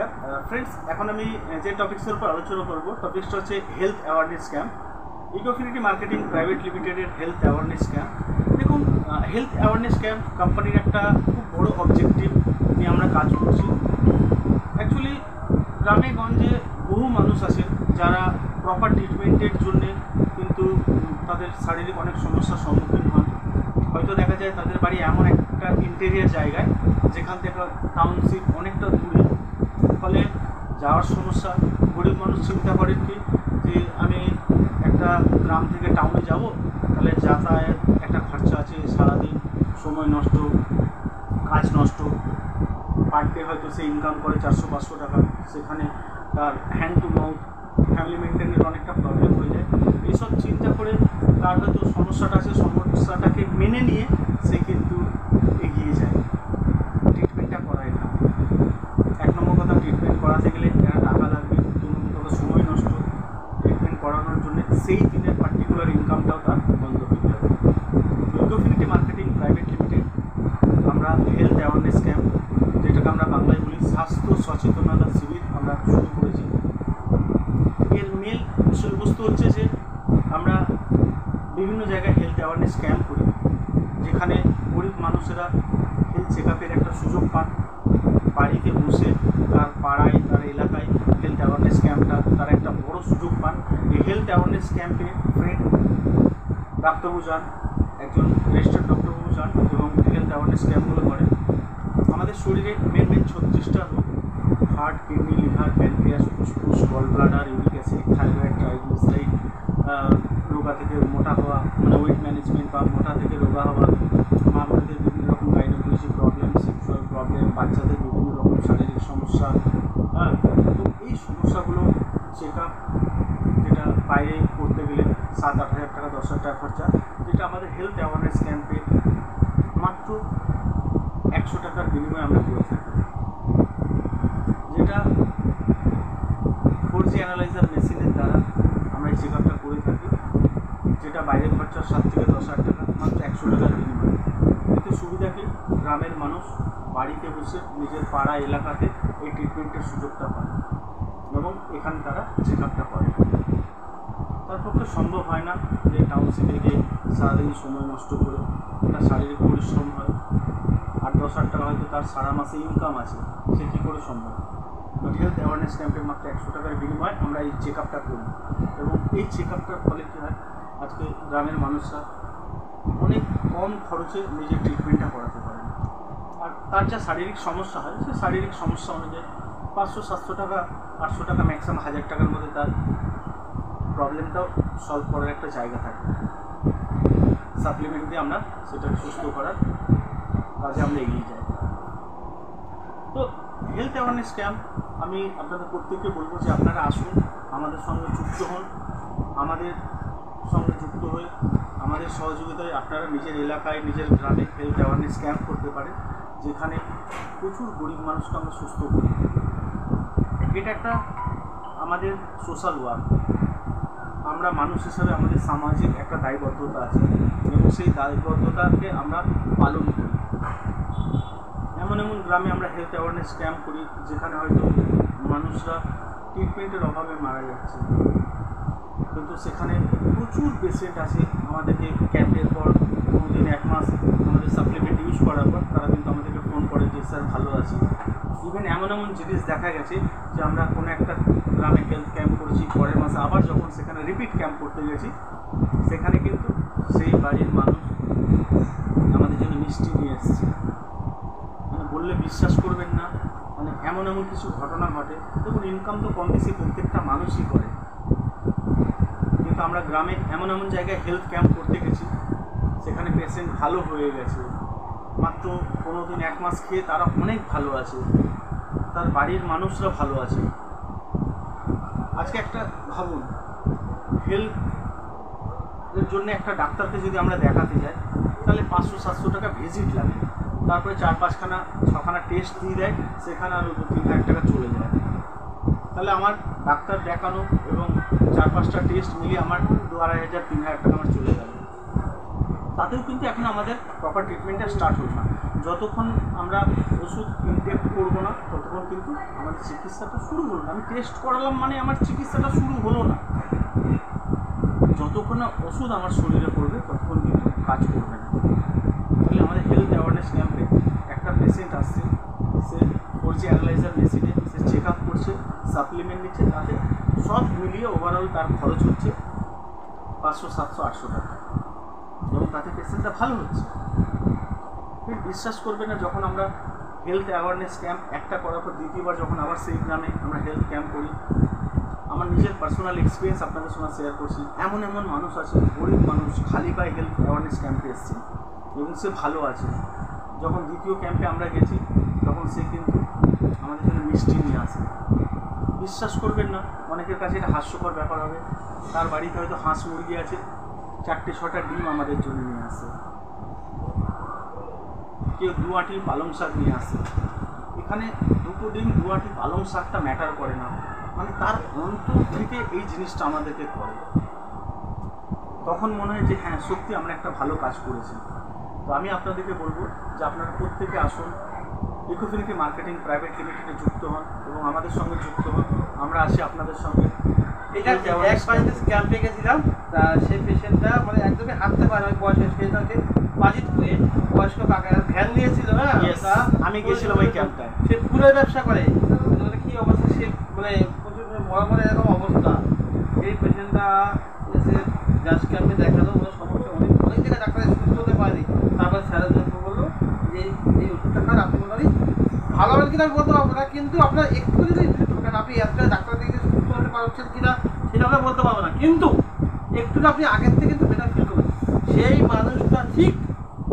নমস্কার ফ্রেন্ডস, এখন আমি যে টপিক্সের উপর আলোচনা করব টপিক্সটা হচ্ছে health awareness camp. Ecofinity marketing private লিমিটেডের হেলথ অ্যাওয়ারনেস ক্যাম্প। দেখুন, হেলথ অ্যাওয়ারনেস ক্যাম্প কোম্পানির একটা খুব বড় অবজেক্টিভ নিয়ে আমরা কাজ করছি। অ্যাকচুয়ালি গ্রামে গঞ্জে বহু মানুষ আছেন যারা প্রপার ট্রিটমেন্টের জন্যে কিন্তু তাদের শারীরিক অনেক সমস্যার সম্মুখীন হন। হয়তো দেখা যায় তাদের বাড়ি এমন একটা ইন্টেরিয়ার জায়গায় যেখান থেকে টাউনশিপ অনেকটা দূরে, ফলে যাওয়ার সমস্যা। গরিব মানুষ চিন্তা করেন কি যে আমি একটা গ্রাম থেকে টাউনে যাব, তাহলে যাতায়াত একটা খরচা আছে, সারাদিন সময় নষ্ট, কাজ নষ্ট। পার ডে হয়তো সে ইনকাম করে 400-500 টাকা, সেখানে তার হ্যান্ড টু মাউথ ফ্যামিলি মেনটেনের অনেকটা প্রবলেম হয়ে যায়। এইসব চিন্তা করে তার হয়তো সমস্যাটা আছে, সমস্যাটাকে মেনে নিয়ে সে কিন্তু এগিয়ে যায়, ট্রিটমেন্টটা করায় না। এক নম্বর কথা, ট্রিটমেন্ট করাতে গেলে টাকা লাগবে, দু নম্বর কথা সময় নষ্ট। ট্রিটমেন্ট করানোর জন্য সেই দিনের পার্টিকুলার ইনকামটাও তার বন্ধ হয়ে যাবে। ইকোফিনিটি মার্কেটিং প্রাইভেট লিমিটেড আমরা হেলথ অ্যাওয়ারনেস ক্যাম্প, যেটাকে আমরা বাংলায় বলি স্বাস্থ্য সচেতনতা শিবির, আমরা শুরু করেছি। এর মেল বিষয়বস্তু হচ্ছে যে আমরা বিভিন্ন জায়গায় হেলথ অ্যাওয়ারনেস ক্যাম্প করি, যেখানে গরিব মানুষেরা হেলথ চেক আপের একটা সুযোগ পান। বাড়িতে বসে তার পাড়ায়, তার এলাকায় হেলথ অ্যাওয়ারনেস ক্যাম্পটা তারা একটা বড় সুযোগ পান। এই হেলথ অ্যাওয়ারনেস ক্যাম্পে ফ্রেন্ড ডাক্তারবাবু যান, একজন রেজিস্টার্ড ডক্টরবাবু যান এবং হেলথ অ্যাওয়ারনেস ক্যাম্পগুলো করেন। আমাদের শরীরে মেন 36টা রোগ, হার্ট, কিডনি, লিভার, প্যানক্রিয়াস, ফুসফুস, gall bladder, uric acid, thyroid, triglyceride, রোগা থেকে মোটা হওয়া মানে ওয়েট ম্যানেজমেন্ট, বা মোটা থেকে রোগা হওয়া, মা বোনদের বিভিন্ন রকম গাইনোকোলজি প্রবলেম, সেক্সুয়াল প্রবলেম, বাচ্চাদের বিভিন্ন রকম শারীরিক সমস্যা। তো এই সমস্যাগুলো চেক আপ, যেটা বাইরে করতে গেলে 7-8 হাজার টাকা, 10 হাজার টাকা খরচা, যেটা আমাদের হেলথ অ্যাওয়ারনেস ক্যাম্পে মাত্র 100 টাকার বিনিময়ে আমরা করে থাকি। যেটা 4G অ্যানালাইজার মেশিনের দ্বারা আমরা এই চেক আপটা করে থাকি, যেটা বাইরে খরচা 7 থেকে 10 হাজার টাকা, মাত্র 100 টাকার বিনিময়ে। এতে সুবিধা কি, গ্রামের মানুষ বাড়িতে বসে নিজের পাড়া এলাকাতে এই ট্রিটমেন্টের সুযোগটা পায় এবং এখানে তারা চেক আপটা করে। তার পক্ষে সম্ভব হয় না যে টাউনশিপে গিয়ে সারাদিন সময় নষ্ট করে, তার শারীরিক পরিশ্রম হয়, 8-10 হাজার টাকা হয়তো তার সারা মাসে ইনকাম আছে, সে কী করে সম্ভব। বাট হেলথ অ্যাওয়ারনেস ক্যাম্পে মাত্র 100 টাকার বিনিময়ে আমরা এই চেক আপটা করি এবং এই চেক আপটার ফলে কী হয়, আজকে গ্রামের মানুষরা অনেক কম খরচে নিজের ট্রিটমেন্টটা করাতে পারে। আর তার যা শারীরিক সমস্যা হয়, সে শারীরিক সমস্যা অনুযায়ী 500-700 টাকা, 800 টাকা, ম্যাক্সিমাম 1000 টাকার মধ্যে তার প্রবলেমটাও সলভ করার একটা জায়গা থাকে। সাপ্লিমেন্ট দিয়ে আমরা সেটাকে সুস্থ করার কাজে আমরা এগিয়ে যাই। তো হেলথ অ্যাওয়ারনেস ক্যাম্প আমি আপনাদের প্রত্যেককে বলবো যে আপনারা আসুন, আমাদের সঙ্গে যুক্ত হন। আমাদের সঙ্গে যুক্ত হয়ে আমাদের সহযোগিতায় আপনারা নিজের এলাকায়, নিজের গ্রামে হেলথ অ্যাওয়ারনেস ক্যাম্প করতে পারেন, যেখানে প্রচুর গরিব মানুষকে আমরা সুস্থ করি। এটা একটা আমাদের সোশ্যাল ওয়ার্ক। আমরা মানুষ হিসাবে আমাদের সামাজিক একটা দায়বদ্ধতা আছে এবং সেই দায়বদ্ধতাকে আমরা পালন করি। এমন এমন গ্রামে আমরা হেলথ অ্যাওয়ারনেস ক্যাম্প করি যেখানে হয়তো মানুষরা ট্রিটমেন্টের অভাবে মারা যাচ্ছে, কিন্তু সেখানে প্রচুর পেশেন্ট আছে। আমাদেরকে ক্যাম্পের পর 2 দিন 1 মাস আমাদের সাপ্লিমেন্ট ইউজ করার পর তারা কিন্তু আমাদেরকে ফোন করে যে স্যার ভালো আছি। ইভেন এমন এমন জিনিস দেখা গেছে যে আমরা কোনো একটা গ্রামে হেলথ ক্যাম্প করেছি, পরের মাসে আবার যখন সেখানে রিপিট ক্যাম্প করতে গেছি, সেখানে কিন্তু সেই বাড়ির মানুষ আমাদের জন্য মিষ্টি নিয়ে এসছে। মানে বললে বিশ্বাস করবেন না, মানে এমন এমন কিছু ঘটনা ঘটে। দেখুন, ইনকাম তো কম বেশি প্রত্যেকটা মানুষই করে, কিন্তু আমরা গ্রামে এমন এমন জায়গায় হেলথ ক্যাম্প করতে গেছি, সেখানে পেশেন্ট ভালো হয়ে গেছে, মাত্র 15 দিন 1 মাস খেয়ে তারা অনেক ভালো আছে, তার বাড়ির মানুষরা ভালো আছে। আজকে একটা ভাবুন, হেলথের জন্য একটা ডাক্তারকে যদি আমরা দেখাতে যাই, তাহলে 500-700 টাকা ভিজিট লাগে, তারপরে 4-5খানা টেস্ট দিয়ে দেয়, সেখানে আরও 2-3 হাজার টাকা চলে যায়। তাহলে আমার ডাক্তার দেখানো এবং 4-5টা টেস্ট মিলিয়ে আমার 2-2,500-3,000 টাকা আমার চলে যাবে। তাতেও কিন্তু এখন আমাদের প্রপার ট্রিটমেন্টটা স্টার্ট হলো না। যতক্ষণ আমরা ওষুধ ইনটেক করবো না ততক্ষণ কিন্তু আমাদের চিকিৎসাটা শুরু হলো না। আমি টেস্ট করালাম মানে আমার চিকিৎসাটা শুরু হলো না। যতক্ষণ না ওষুধ আমার শরীরে পড়বে ততক্ষণ কিন্তু কাজ করবে না। তাহলে আমাদের হেলথ অ্যাওয়ারনেস ক্যাম্পে একটা পেশেন্ট আসছে, সে করছে অ্যানালাইজার মেশিনে, সে চেক আপ করছে, সাপ্লিমেন্ট নিচ্ছে, তাতে সব মিলিয়ে ওভারঅল তার খরচ হচ্ছে 500, 700, 800 টাকা, এবং তাতে পেশেন্টটা ভালো হচ্ছে। বিশ্বাস করবে না, যখন আমরা হেলথ অ্যাওয়ারনেস ক্যাম্প একটা করার পর দ্বিতীয়বার যখন আবার সেই গ্রামে আমরা হেলথ ক্যাম্প করি, আমার নিজের পার্সোনাল এক্সপিরিয়েন্স আপনাদের সঙ্গে শেয়ার করছি। এমন এমন মানুষ আছে, গরিব মানুষ, খালি পায়ে হেলথ অ্যাওয়ারনেস ক্যাম্পে এসছে এবং সে ভালো আছে। যখন দ্বিতীয় ক্যাম্পে আমরা গেছি তখন সে কিন্তু আমাদের জন্য মিষ্টি নিয়ে আসে। বিশ্বাস করবেন না, অনেকের কাছে এটা হাস্যকর ব্যাপার হবে, তার বাড়িতে হয়তো হাঁস মুরগি আছে, 4-6টা ডিম আমাদের জন্য নিয়ে আসে, কেউ 2 আঁটি পালং শাক নিয়ে আসে। এখানে 2 ডিম 2 আঁটি পালং শাকটা ম্যাটার করে না, মানে তার অন্তর থেকে এই জিনিসটা আমাদেরকে করে। তখন মনে হয় যে হ্যাঁ, সত্যি আমরা একটা ভালো কাজ করেছি। তো আমি আপনাদেরকে বলবো যে আপনারা প্রত্যেকে আসুন, ইকোফিনিটি মার্কেটিং প্রাইভেট লিমিটেডে যুক্ত হন এবং আমাদের সঙ্গে যুক্ত হন। আমরা আছি আপনাদের সঙ্গে। এটা এক বাড়িতে ক্যাম্পে গেছিলাম, তা সেই পেশেন্টটা মানে একদমই হাঁটতে পারে না, বয়সের সেটা হচ্ছে বাজিতপুরে বয়স্ক কাকা ভ্যান নিয়েছিল। হ্যাঁ, আমি গেছিলাম ওই ক্যাম্পটায়। সে ফুলের ব্যবসা করে, কি অবস্থা, সে মানে প্রচুর বড় বড় এরকম অবস্থা। এই পেশেন্টটা এসে জাস্ট ক্যাম্পে দেখালো, ওনার সমস্যা অনেক জায়গায় ডাক্তার সুস্থ হতে পারেনি। তারপর স্যারের জন্য বললো যে এই ওষুধটা খান, আপনি মোটামুটি ভালো হবেন কিনা আমি বলতে পারবো না, কিন্তু আপনার একটু যদি আপনি একটা ডাক্তার থেকে সুস্থ হতে পারছেন কিনা সেটা আমরা বলতে পারবো না, কিন্তু একটু আপনি আগের থেকে কিন্তু বেটার ফিল করবেন। সেই মানুষটা ঠিক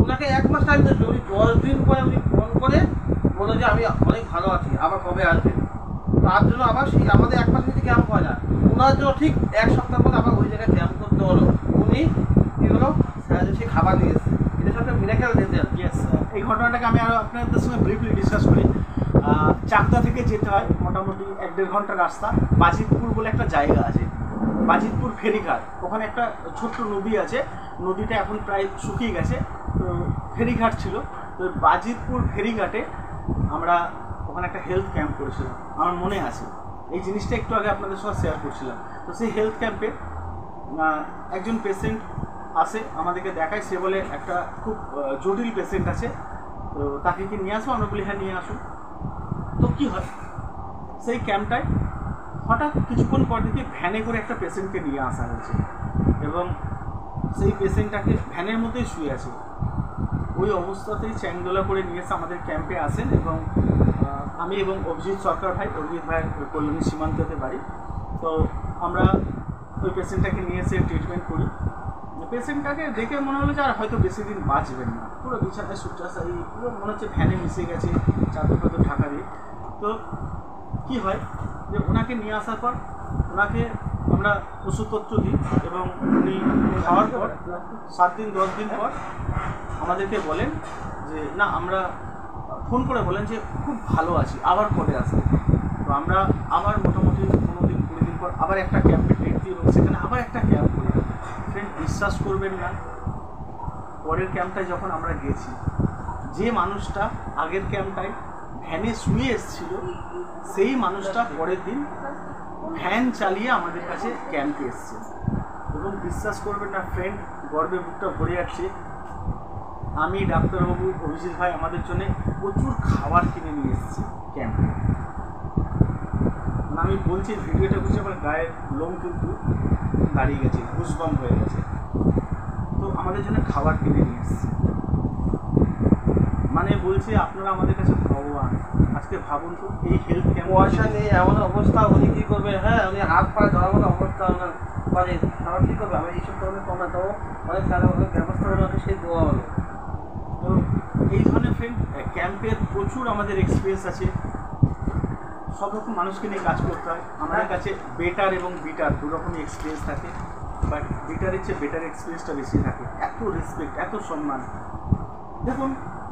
ওনাকে 1 মাস টাইম দিয়েছিল, উনি 10 দিন পরে উনি ফোন করে বললো যে আমি অনেক ভালো আছি, আবার কবে আসবেন। তার জন্য আবার সেই আমাদের 1 মাস যদি ক্যাম্প হয় না, ওনার জন্য ঠিক 1 সপ্তাহ পরে আবার ওই জায়গায় ক্যাম্প করতে হলো। উনি কী হলো, স্যার সে খাবার নিয়ে এসেছে, এটা সবটা মিরাকেল রেজাল্ট। ইয়েস, এই ঘটনাটাকে আমি আরও আপনাদের সঙ্গে ব্রিফলি ডিসকাস করি। চাকদা থেকে যেতে হয় মোটামুটি 1-1.5 ঘন্টা রাস্তা। বাজিতপুর বলে একটা জায়গা আছে, বাজিতপুর ফেরিঘাট, ওখানে একটা ছোট্ট নদী আছে, নদীটা এখন প্রায় শুকিয়ে গেছে, তো ফেরিঘাট ছিল। তো বাজিতপুর ফেরিঘাটে আমরা ওখানে একটা হেলথ ক্যাম্প করেছিলাম, আমার মনে আছে। এই জিনিসটা একটু আগে আপনাদের সঙ্গে শেয়ার করছিলাম। তো সেই হেলথ ক্যাম্পে একজন পেশেন্ট আসে, আমাদেরকে দেখায়, সে বলে একটা খুব জটিল পেশেন্ট আছে, তো তাকে কি নিয়ে আসবো? আমরা বলি হ্যাঁ, নিয়ে আসুন। তো কী হয়, সেই ক্যাম্পটায় হঠাৎ কিছুক্ষণ পর দেখি ভ্যানে করে একটা পেশেন্টকে নিয়ে আসা হয়েছে এবং সেই পেশেন্টটাকে ভ্যানের মধ্যেই শুয়ে আছে। ওই অবস্থাতেই চ্যাংদোলা করে নিয়ে এসে আমাদের ক্যাম্পে আসেন এবং আমি এবং অভিজিৎ সরকার ভাই, অভিজিৎ ভাই কল্যাণী সীমান্ততে বাড়ি। তো আমরা ওই পেশেন্টটাকে নিয়ে এসে ট্রিটমেন্ট করি। পেশেন্টটাকে দেখে মনে হলো যে আর হয়তো বেশি দিন বাঁচবেন না, পুরো বিছানায় শয্যাশায়ী, পুরো মনে হচ্ছে ফ্যানে মিশে গেছে, চাদর টাদর ঢাকা দিয়ে। তো কী হয় যে ওনাকে নিয়ে আসার পর ওনাকে আমরা ওষুধপত্র দিই এবং উনি খাওয়ার পর 7 দিন 10 দিন পর আমাদেরকে বলেন যে না, আমরা ফোন করে বলেন যে খুব ভালো আছি, আবার কবে আসবে। তো আমরা আবার মোটামুটি 15 দিন 20 দিন পর আবার একটা ক্যাম্পে ডেট দিই এবং সেখানে আবার একটা ক্যাম্প করি। ফ্রেন্ড, বিশ্বাস করবেন না, পরের ক্যাম্পটায় যখন আমরা গেছি, যে মানুষটা আগের ক্যাম্পটায় ভ্যানে শুয়ে এসেছিল, সেই মানুষটা পরের দিন ভ্যান চালিয়ে আমাদের কাছে ক্যাম্পে এসছে। এবং বিশ্বাস করবেন না ফ্রেন্ড, গর্বে বুকটা ভরে যাচ্ছে। আমি, ডাক্তারবাবু, অভিজিৎ ভাই আমাদের জন্য প্রচুর খাবার কিনে নিয়ে এসেছি ক্যাম্পে। মানে আমি বলছি, ভিডিওটা বুঝে আমার গায়ের লোম কিন্তু দাঁড়িয়ে গেছে, গুজবাম্প হয়ে গেছে। তো আমাদের জন্য খাবার কিনে নিয়ে এসেছি, মানে বলছি আপনারা আমাদের কাছে ভগবান। আজকে ভাবুন তো, এই হেলথ ক্যাম্প, পয়সা নেই এমন অবস্থা, উনি কী করবে? হ্যাঁ, উনি হাত পা ধরার মতো অবস্থা ওনার, মানে তারা কী করবে? আমি এইসব ধরনের কমে তো অনেক তারা ব্যবস্থা হলো, সেই দোয়া হলো। তো এই ধরনের ফ্রেন্ড ক্যাম্পের প্রচুর আমাদের এক্সপিরিয়েন্স আছে। সব রকম মানুষকে নিয়ে কাজ করতে হয়। আমাদের কাছে বেটার এবং বিটার 2 রকমই এক্সপিরিয়েন্স থাকে, বাট বিটারের চেয়ে বেটার এক্সপিরিয়েন্সটা বেশি থাকে। এত রেসপেক্ট, এত সম্মান। দেখুন,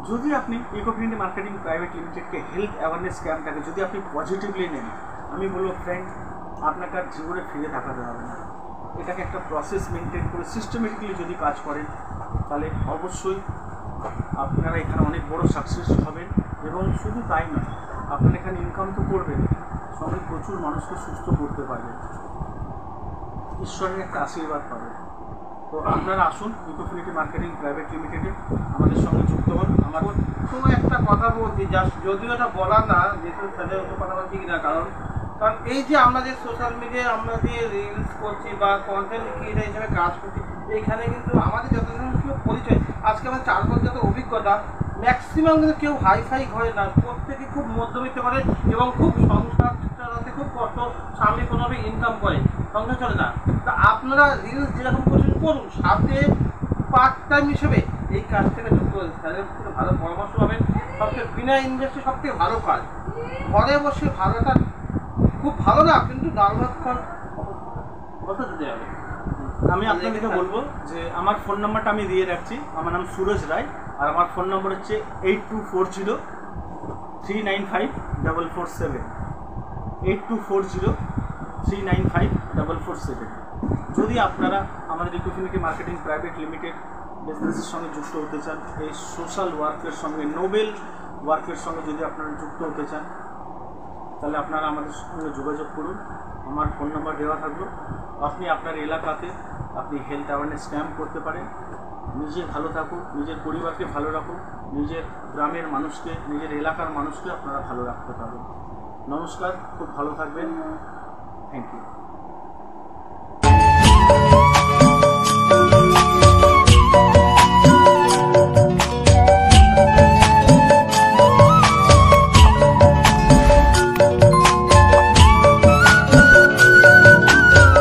যদি আপনি ইকোফিনিটি মার্কেটিং প্রাইভেট লিমিটেডকে হেলথ অ্যাওয়ারনেস ক্যাম্পটাকে যদি আপনি পজিটিভলি নেন, আমি বলবো ফ্রেন্ড, আপনাকে আর জীবনে ফিরে তাকাতে হবে না। এটাকে একটা প্রসেস মেনটেন করে সিস্টেমেটিক্যালি যদি কাজ করেন, তাহলে অবশ্যই আপনারা এখানে অনেক বড় সাকসেস হবেন। এবং শুধু তাই নয়, আপনারা এখানে ইনকাম তো করবেন, সঙ্গে প্রচুর মানুষকে সুস্থ করতে পারবেন, ঈশ্বরের একটা আশীর্বাদ পাবেন। তো আপনারা আসুন ইকোফিনিটি মার্কেটিং প্রাইভেট লিমিটেডে আমাদের সঙ্গে যুক্ত হন। আমার তো একটা কথা বলছি, জাস্ট যদিও এটা বলার না, যেহেতু তাদের অত কথা বলা ঠিক না, কারণ এই যে আমরা যে সোশ্যাল মিডিয়ায় আমরা যে রিলস করছি বা কন্টেন্ট ক্রিয়েটার হিসেবে কাজ করছি, এইখানে কিন্তু আমাদের যতজন পরিচয়, আজকে আমার 4 বছর যত অভিজ্ঞতা, ম্যাক্সিমাম কিন্তু কেউ হাইফাই ঘরে না, প্রত্যেকে খুব মধ্যবিত্ত করে এবং খুব সংসার চালাতে খুব কষ্ট, স্বামী কোনোভাবে ইনকাম করে, সংসার চলে না। তা আপনারা রিলস যেরকম করছেন করুন, সাথে পার্ট টাইম হিসেবে এই কাজ থেকে যুক্ত হয়েছে, তাদের থেকে ভালো পরামর্শ পাবেন। সবচেয়ে বিনা ইনভেস্টে সবথেকে ভালো কাজ, ঘরে বসে ভালোটা খুব ভালো না, কিন্তু দারুণ কথা দিতে হবে। আমি আপনাদেরকে বলবো যে আমার ফোন নাম্বারটা আমি দিয়ে রাখছি। আমার নাম সুরজ রায়, আর আমার ফোন নম্বর হচ্ছে 8240395447, 8240395447। যদি আপনারা আমাদের ইকোফিনিটি মার্কেটিং প্রাইভেট লিমিটেড বিজনেসের সঙ্গে যুক্ত হতে চান, এই সোশ্যাল ওয়ার্কের সঙ্গে, নোবেল ওয়ার্কের সঙ্গে যদি আপনারা যুক্ত হতে চান, তাহলে আপনারা আমাদের সঙ্গে যোগাযোগ করুন। আমার ফোন নাম্বার দেওয়া থাকলো। আপনি আপনার এলাকাতে আপনি হেলথ অ্যাওয়ারনেস ক্যাম্প করতে পারেন। নিজে ভালো থাকুন, নিজের পরিবারকে ভালো রাখুন, নিজের গ্রামের মানুষকে, নিজের এলাকার মানুষকে আপনারা ভালো রাখতে পারবেন। নমস্কার, খুব ভালো থাকবেন। Thank you.